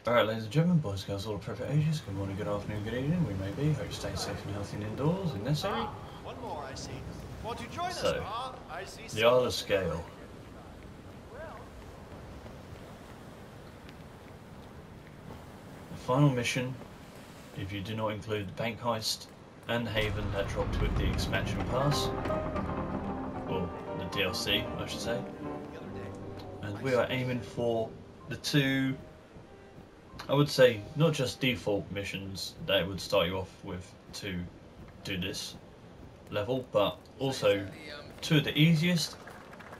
Alright, ladies and gentlemen, boys, girls, all appropriate ages, good morning, good afternoon, good evening, we may be. Hope you stay safe and healthy and indoors, if necessary. One more, I see. Want to join us, So, I see. the Isle of Scale. The final mission, if you do not include the bank heist and Haven that dropped with the expansion pass, or the DLC, I should say. And we are aiming for the two, I would say, not just default missions that would start you off with to do this level, but also two of the easiest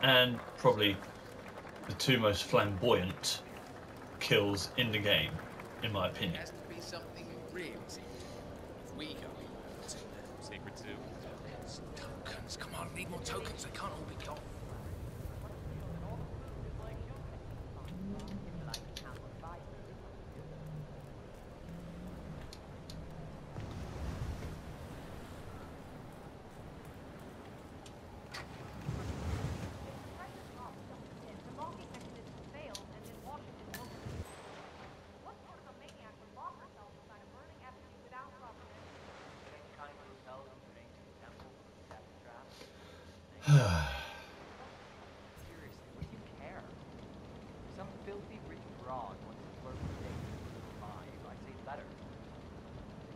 and probably the two most flamboyant kills in the game, in my opinion. It has to be something real. If we go Sacred Zoo. Tokens, come on, need more tokens. They can't all be gone. Seriously, what do you care? Some filthy rich broad wants to flirt with David with little mind. I say let her.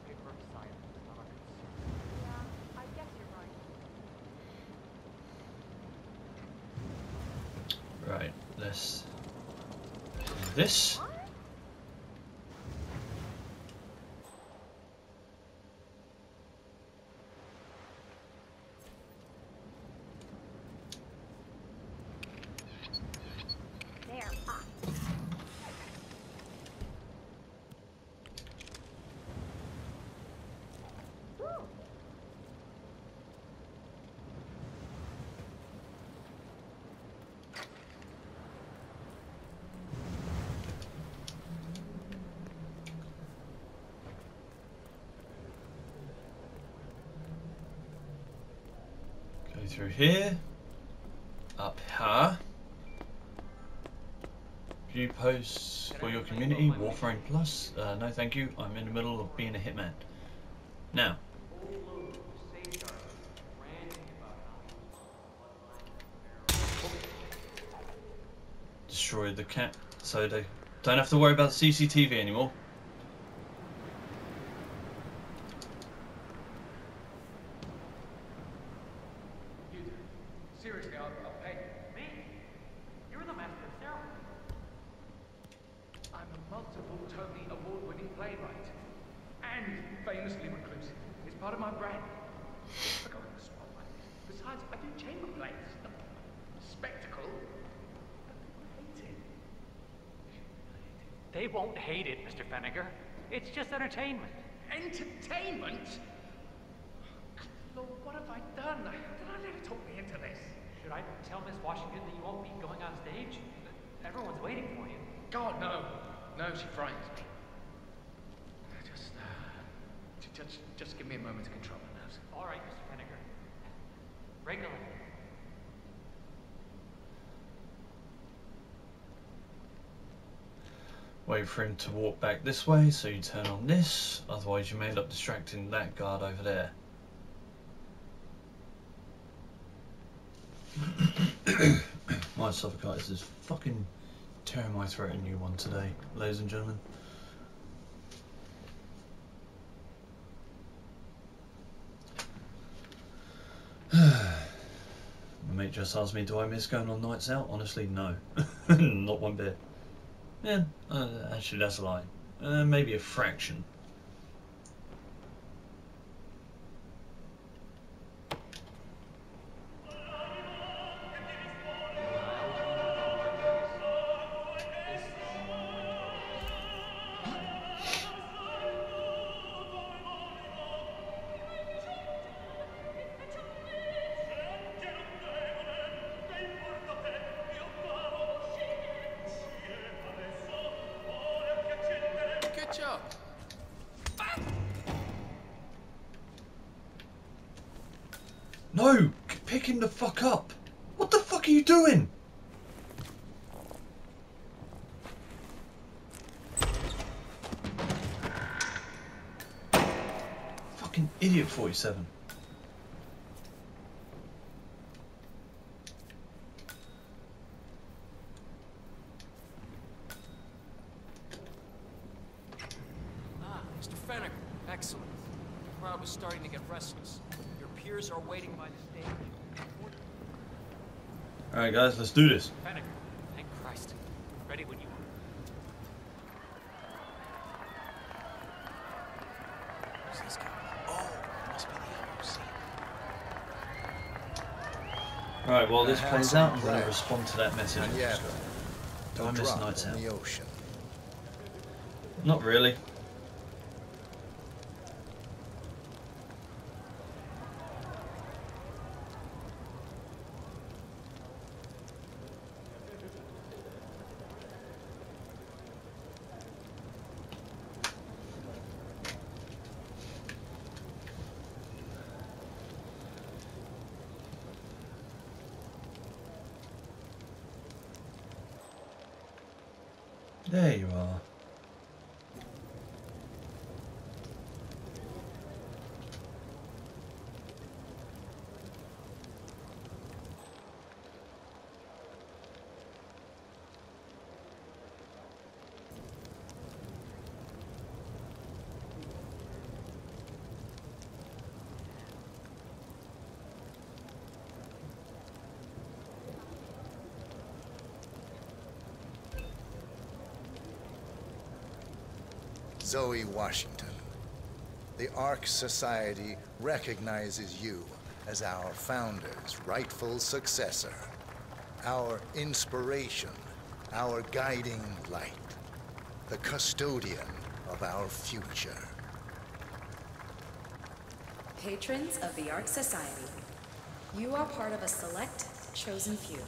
Give her silence, not our concern. Yeah, I guess you're right. Right, let's do this. Go through here, up here. View posts for your community, Warframe Plus. No thank you, I'm in the middle of being a hitman. Now, destroy the cat so they don't have to worry about the CCTV anymore. Seriously, I'll pay. Me? You're the master of ceremony. I'm a multiple Tony award-winning playwright. And famously reclusive. It's part of my brand. I go in the spotlight. Besides, I do chamber plays. Spectacle. But people hate it. They won't hate it, Mr. Fenniger. It's just entertainment. Entertainment? Lord, what have I done? Did I let her talk me into this? Should I tell Miss Washington that you won't be going on stage? Everyone's waiting for you. God, no. No, she frightens me. Just give me a moment to control my nerves. All right, Mr. Fenniger. Break a leg. Wait for him to walk back this way, so you turn on this, otherwise you may end up distracting that guard over there. My esophagitis is fucking tearing my throat a new one today, ladies and gentlemen. My mate just asked me, do I miss going on nights out? Honestly, no. Not one bit. Yeah, actually that's a lie. Maybe a fraction. Good job. No! Pick him the fuck up! What the fuck are you doing? Idiot 47. Ah, Mr. Fenneker. Excellent. The crowd was starting to get restless. Your peers are waiting by the stage. Alright guys, let's do this. Fenneker, thank Christ. Ready when you are. Who's this guy? Oh, it must be the LOC. Alright, while this A plays handsome out, I'm going to flag. respond to that message. And yet, Do I a miss drop Nights in Out? the ocean. Not really. There you are. Zoe Washington, the Ark Society recognizes you as our founder's rightful successor, our inspiration, our guiding light, the custodian of our future. Patrons of the Ark Society, you are part of a select, chosen few.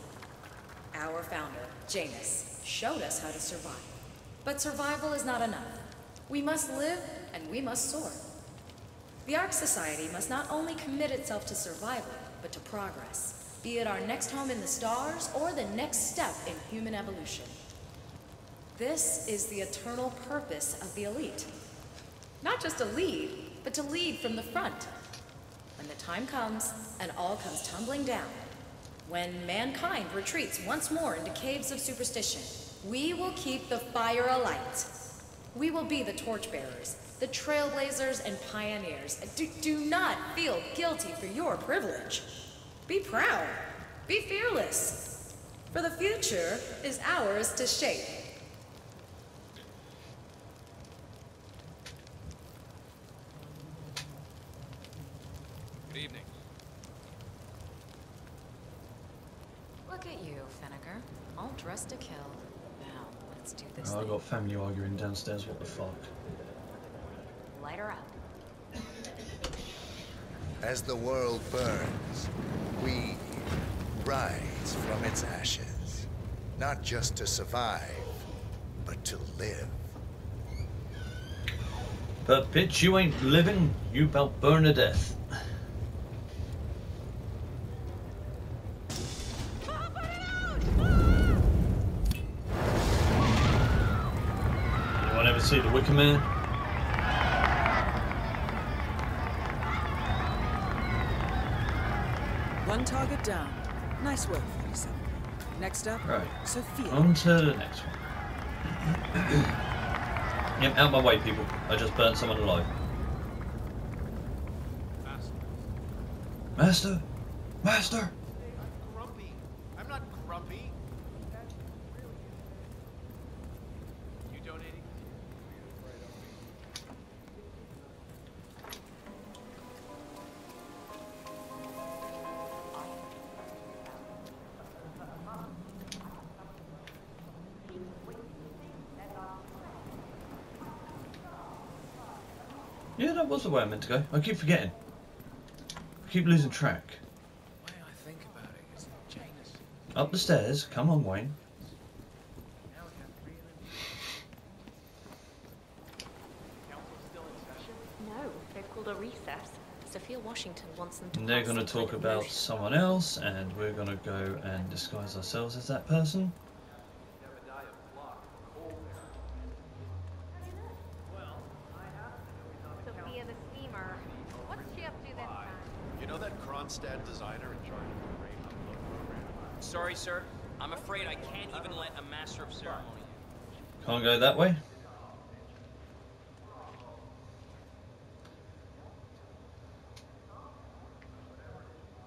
Our founder, Janus, showed us how to survive. But survival is not enough. We must live and we must soar. The Ark Society must not only commit itself to survival, but to progress, be it our next home in the stars or the next step in human evolution. This is the eternal purpose of the elite. Not just to lead, but to lead from the front. When the time comes and all comes tumbling down, when mankind retreats once more into caves of superstition, we will keep the fire alight. We will be the torchbearers, the trailblazers and pioneers. Do not feel guilty for your privilege. Be proud. Be fearless. For the future is ours to shape. Good evening. Look at you, Fenneker. All dressed to kill. Now, let's do this Oh, I thing. got family arguing downstairs, what the fuck. Light her up. As the world burns, we rise from its ashes, not just to survive, but to live. But bitch, you ain't living, you about burn to death. Anyone ever see The Wicker Man? One target down. Nice work, 47. Next up, Right. Sophia. On to the next one. Yep, out my way, people. I just burnt someone alive. Master? Master? Grumpy. I'm not grumpy. You donating? Yeah, that was the way I meant to go. I keep forgetting. I keep losing track. The way I think about it is that Janus. Up the stairs. Come on, Wayne. Now we have three of them. Council's still in session? No, they've called a recess. Sophia Washington wants them to And they're pass going to some talk kind of about motion. someone else, and we're going to go and disguise ourselves as that person. Sophia the steamer. What's Ronstadt designer in charge of the Great Upload program? Sorry, sir. I'm afraid I can't even let a master of ceremony. Can't go that way.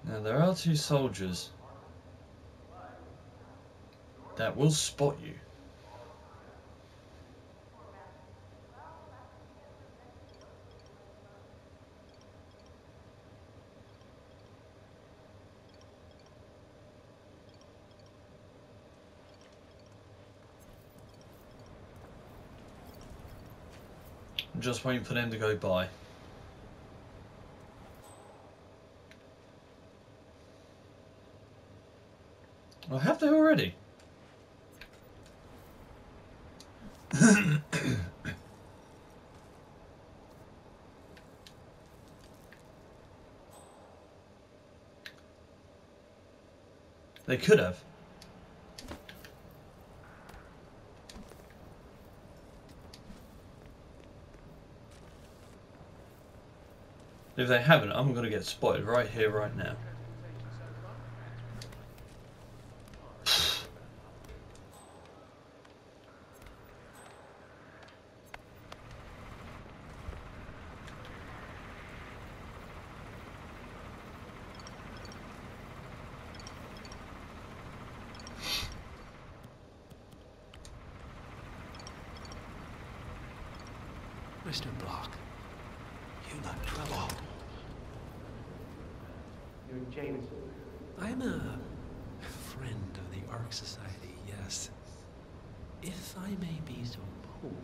Now there are two soldiers that will spot you. I'm just waiting for them to go by. Oh, have they already? They could have. If they haven't, I'm going to get spotted right here, right now. Mr. Block, you got trouble. You're James. I'm a friend of the Ark Society, yes. If I may be so bold,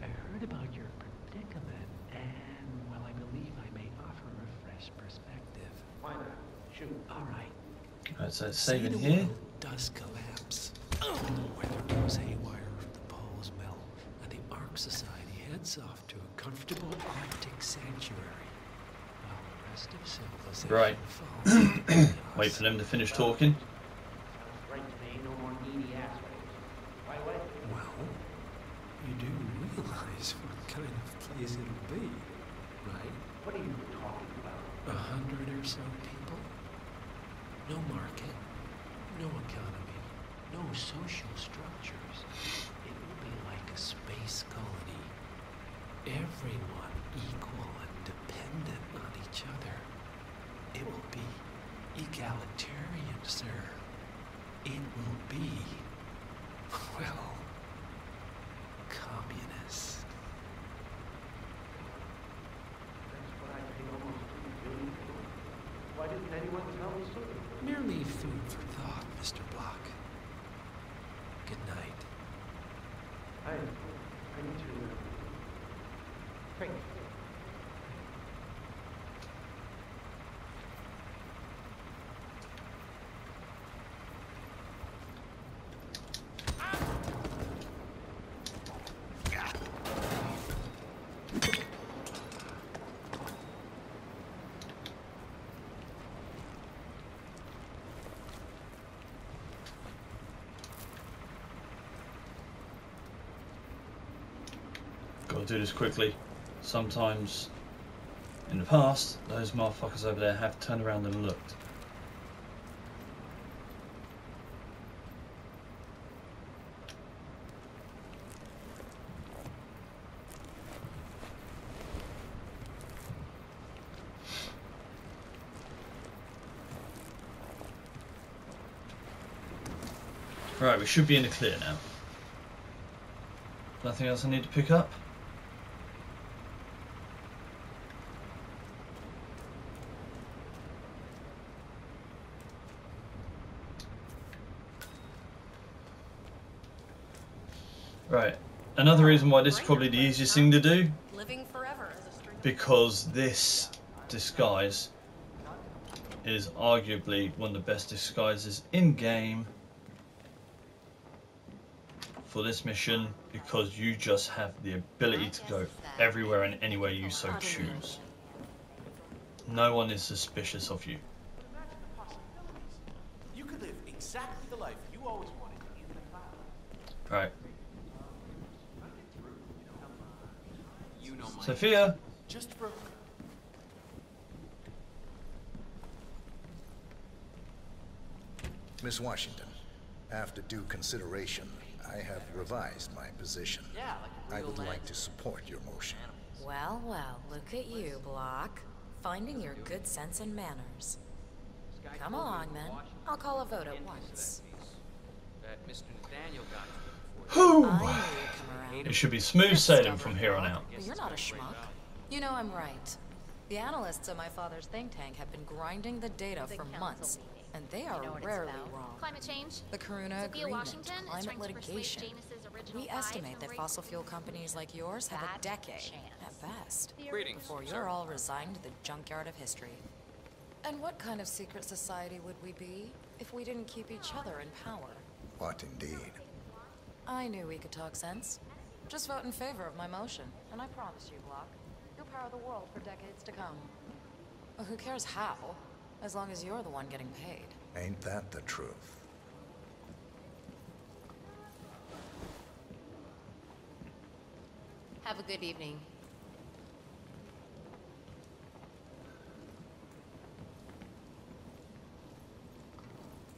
I heard about your predicament, and, well, I believe I may offer a fresh perspective. Why not? Shoot. All right. Alright, so it's Say saving the here. world does collapse. The weather goes haywire, the poles melt, and the Ark Society heads off to a comfortable Arctic sanctuary, while the rest of civilization Right. falls. Wait for them to finish talking. Sounds great to me. No more needy assholes. By the way, Well, you do realize what kind of place it'll be, right? what are you talking about? 100 or so people. No market, no economy, no social structures. It will be like a space colony. Everyone equal and dependent on each other. It will be egalitarian, sir. It will be, well, communist. That's what I paid almost $2 billion for. Why didn't anyone tell me sooner? Merely food for thought, Mr. Block. Good night. I need to think. Gotta do this quickly. Sometimes in the past, those motherfuckers over there have turned around and looked. Right, we should be in the clear now. Nothing else I need to pick up? Right, another reason why this is probably the easiest thing to do, Living forever as a stranger. because this disguise is arguably one of the best disguises in game for this mission, because you just have the ability to go everywhere and anywhere you so choose. No one is suspicious of you. Imagine the possibilities. You could live exactly the life you always wanted in the cloud. Right, You know my Sophia. Just for Miss Washington, after due consideration, I have revised my position. Yeah, like I would like to support your motion. Well, well, look at you, Block. Finding your good sense and manners. Come along, then. I'll call a vote at once. That Mr. Nathaniel got Whew. I knew you'd come around. It should be smooth sailing from here on out. But you're not a schmuck. You know I'm right. The analysts at my father's think tank have been grinding the data for months, and they are rarely wrong. Climate change. The Karuna Sophia Agreement, Washington is climate trying to persuade litigation. Janus's original We five estimate that from fossil fuel companies like yours have a decade, at best, Greetings, before sir. you're all resigned to the junkyard of history. And what kind of secret society would we be if we didn't keep each other in power? What indeed? I knew we could talk sense. Just vote in favor of my motion, and I promise you, Block, you'll power the world for decades to come. Well, who cares how, as long as you're the one getting paid. Ain't that the truth? Have a good evening.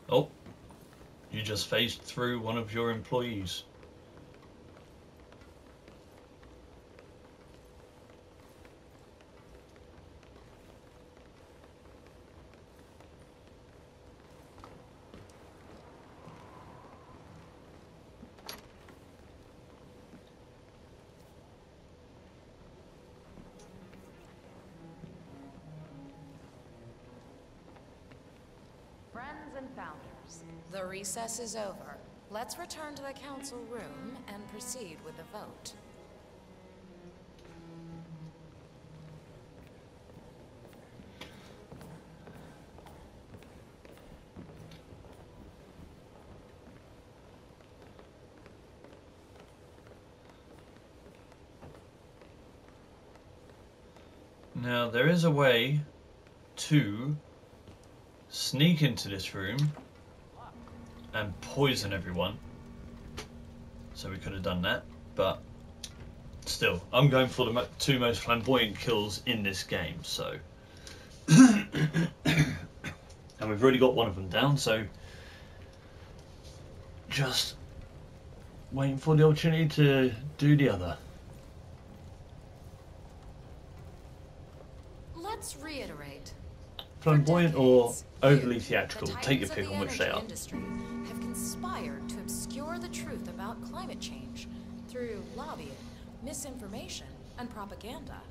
Oh, you just phased through one of your employees. Friends and founders, the recess is over. Let's return to the council room and proceed with the vote. Now, there is a way to sneak into this room and poison everyone. So we could have done that, but still, I'm going for the two most flamboyant kills in this game, so. And we've already got one of them down, so just waiting for the opportunity to do the other. Let's reiterate. Flamboyant or overly theatrical, take your pick on which they are. Industry have conspired to obscure the truth about climate change through lobbying, misinformation, and propaganda.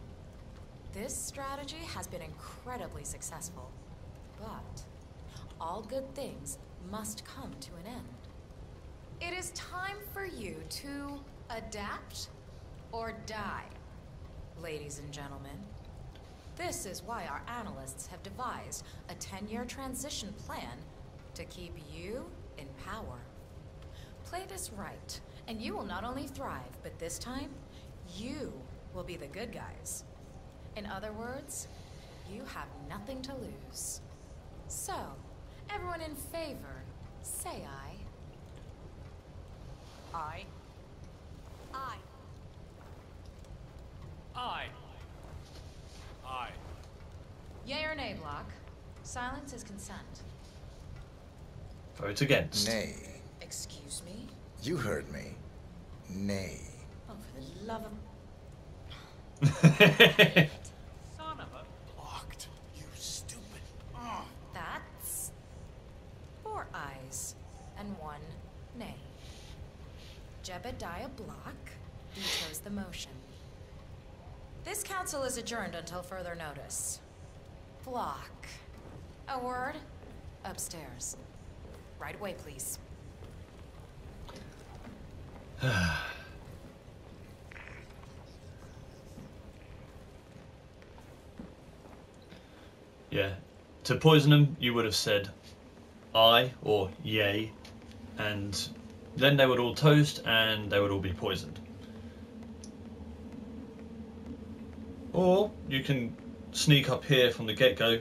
This strategy has been incredibly successful, but all good things must come to an end. It is time for you to adapt or die, ladies and gentlemen. This is why our analysts have devised a 10-year transition plan to keep you in power. Play this right, and you will not only thrive, but this time, you will be the good guys. In other words, you have nothing to lose. So, everyone in favor, say aye. Aye. Aye. Aye. Aye. Yay or nay, Block? Silence is consent. Vote against. Nay. Excuse me? You heard me. Nay. Oh, for the love of... Son of a... Blocked. You stupid. That's... 4 ayes and 1 nay. Jebediah Block vetoes the motion. This council is adjourned until further notice. Block. A word? Upstairs. Right away, please. Yeah. To poison them, you would have said aye or yay, and then they would all toast and they would all be poisoned. Or you can sneak up here from the get-go,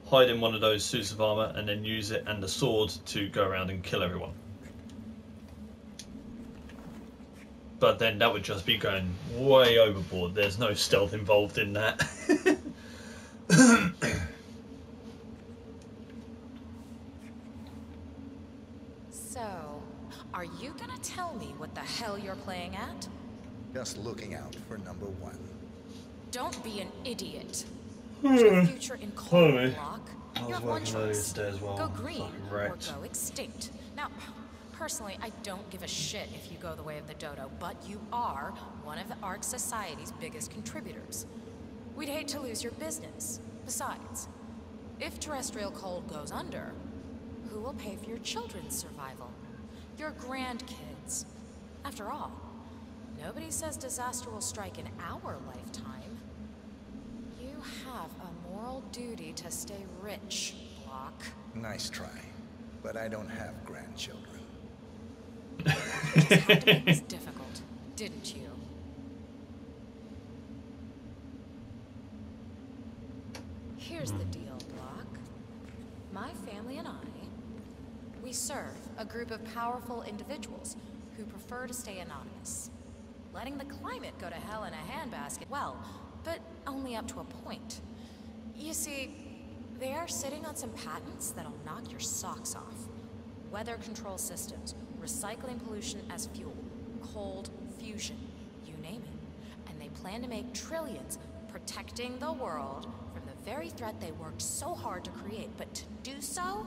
hide in one of those suits of armour, and then use it and the sword to go around and kill everyone. But then that would just be going way overboard. There's no stealth involved in that. hell you're playing at? Just looking out for number one. Don't be an idiot. Your future in cold Sorry. block. I You was have one working earlier choice. today as well. Go I'm green fucking or wrecked. go extinct. Now, personally, I don't give a shit if you go the way of the dodo, but you are one of the Ark Society's biggest contributors. We'd hate to lose your business. Besides, if terrestrial cold goes under, who will pay for your children's survival? Your grandkids. After all, nobody says disaster will strike in our lifetime. You have a moral duty to stay rich, Block. Nice try, but I don't have grandchildren. You just had to make this difficult, didn't you? Here's the deal, Block. My family and I, we serve a group of powerful individuals who prefer to stay anonymous. Letting the climate go to hell in a handbasket, well, but only up to a point. You see, they are sitting on some patents that'll knock your socks off. Weather control systems, recycling pollution as fuel, cold fusion, you name it. And they plan to make trillions protecting the world from the very threat they worked so hard to create. But to do so,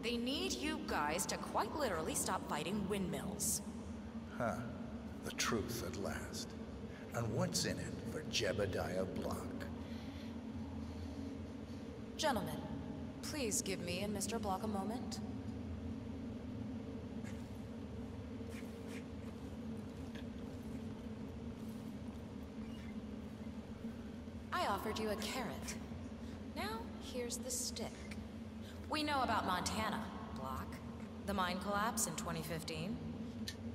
they need you guys to quite literally stop fighting windmills. Huh. The truth at last. And what's in it for Jebediah Block? Gentlemen, please give me and Mr. Block a moment. I offered you a carrot. Now, here's the stick. We know about Montana, Block. The mine collapse in 2015.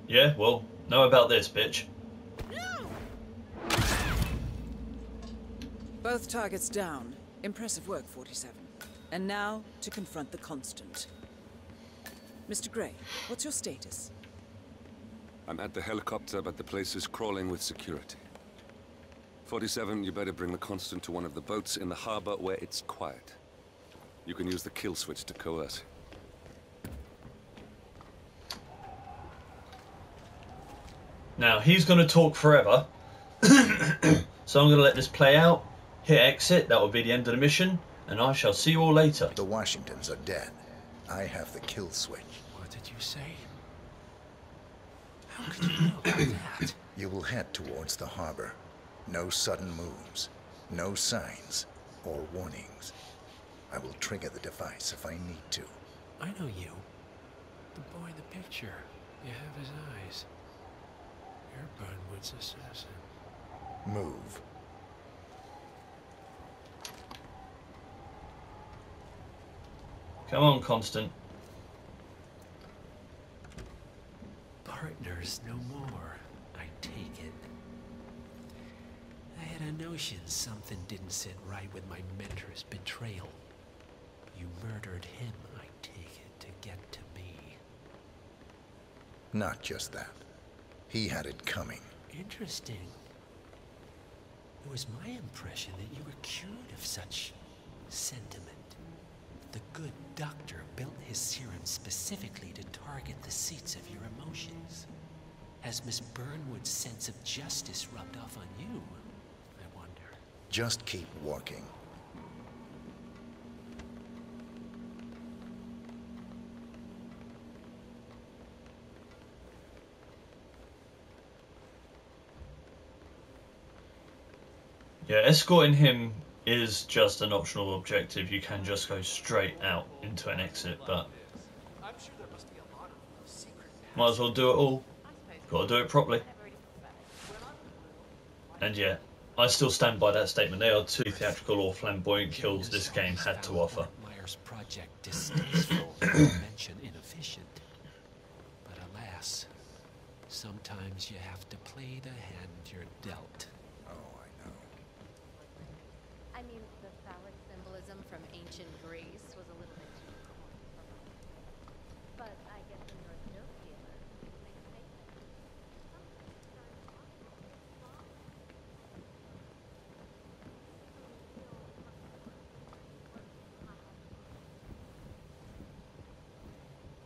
Yeah, well, know about this, bitch. Both targets down. Impressive work, 47. And now, to confront the Constant. Mr. Gray, what's your status? I'm at the helicopter, but the place is crawling with security. 47, you better bring the Constant to one of the boats in the harbor where it's quiet. You can use the kill switch to coerce. Now, he's going to talk forever. So I'm going to let this play out. Hit exit, that will be the end of the mission. And I shall see you all later. The Washingtons are dead. I have the kill switch. What did you say? How could you know that? You will head towards the harbor. No sudden moves. No signs or warnings. I will trigger the device if I need to. I know you. The boy in the picture. You have his eyes. You're Burnwood's assassin. Move. Come on, Constant. Partners no more, I take it. I had a notion something didn't sit right with my mentor's betrayal. You murdered him, I take it, to get to me. Not just that. He had it coming. Interesting. It was my impression that you were cured of such sentiment. The good doctor built his serum specifically to target the seats of your emotions. Has Miss Burnwood's sense of justice rubbed off on you, I wonder? Just keep walking. Yeah, escorting him is just an optional objective. You can just go straight out into an exit, but might as well do it all. Gotta do it properly. And yeah, I still stand by that statement. They are two theatrical or flamboyant kills this game had to offer. Myers' project distasteful, mention inefficient. But alas, sometimes you have to play the hand you're dealt. I mean, the phallic symbolism from ancient Greece was a little bit too cold. But I guess when you're a thrill dealer, you can make statements.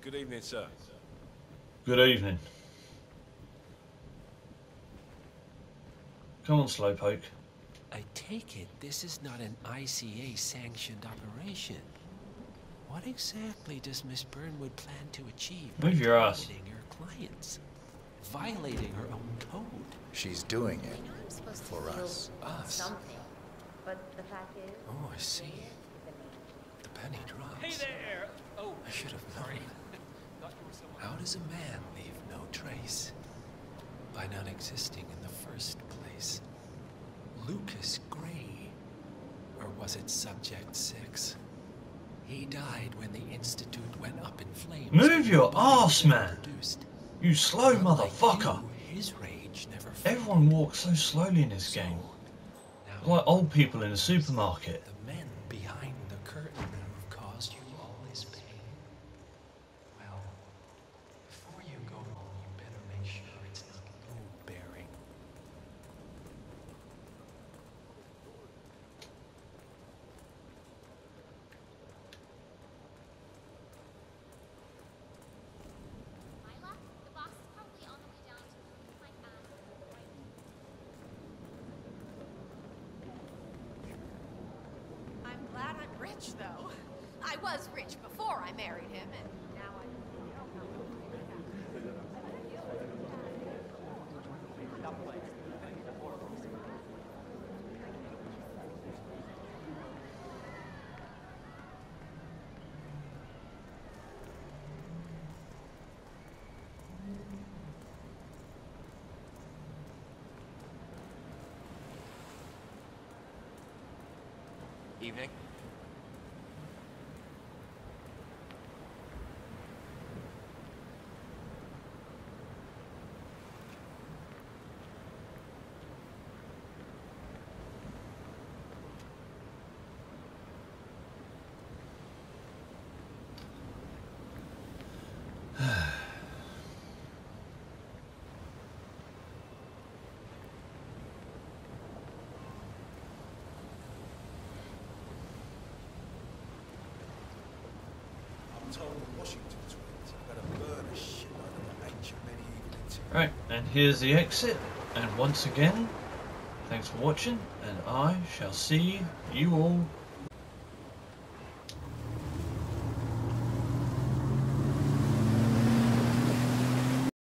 Good evening, sir. Good evening. Come on, Slowpoke. I take it this is not an ICA-sanctioned operation. What exactly does Miss Burnwood plan to achieve by Move your ass. targeting her clients? Violating her own code? She's doing it I'm supposed to for feel us. something, but the fact is, Oh, I see. The penny drops. Hey there! Oh, I should have known. How does a man leave no trace? By not existing in the first place. Lucas Gray. Or was it Subject 6? He died when the Institute went up in flames. Move your ass, man! Produced. You slow motherfucker! His rage never Everyone walks so slowly in this game. Like old people in a supermarket. The men behind the curtain who've caused you all this pain. Well, before you go home, you better make sure it's not load-bearing. Myla, the boss is probably on the way down to my I'm glad I'm rich, though. I was rich before I married him, and now I Evening. I'm told the Washington twins are gonna burn a shitload of the ancient medieval material. Right, and here's the exit. And once again, thanks for watching, and I shall see you all